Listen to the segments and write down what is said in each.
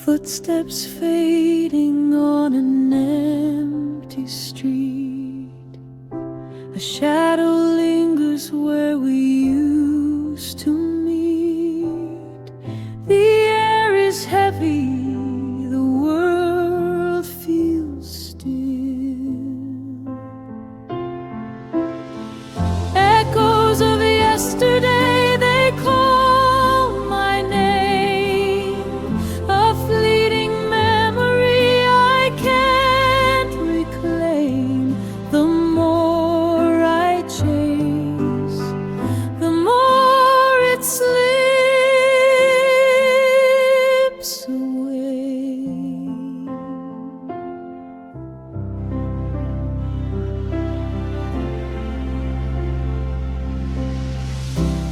Footsteps fading on an empty street. A shadow lingers where we used to meet. The air is heavy, the world feels still. Echoes of yesterday, they call my name. A fleeting memory I can't reclaim. The more I chase, the more it slips away.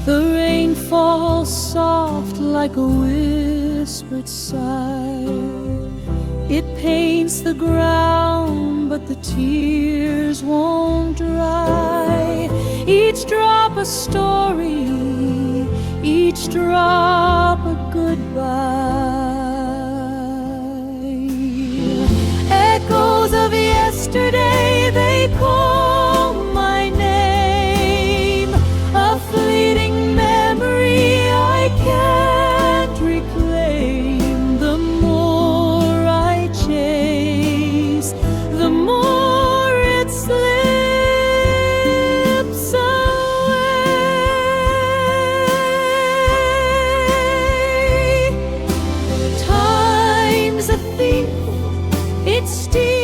The rain falls soft like a whispered sigh. It paints the ground, but the tears won't dry. Each drop a story, each drop a goodbye. Echoes of yesterday, they call my name. A fleeting memory I can't reclaim. The more I chase, the more it slips away. Time's a thief, it steals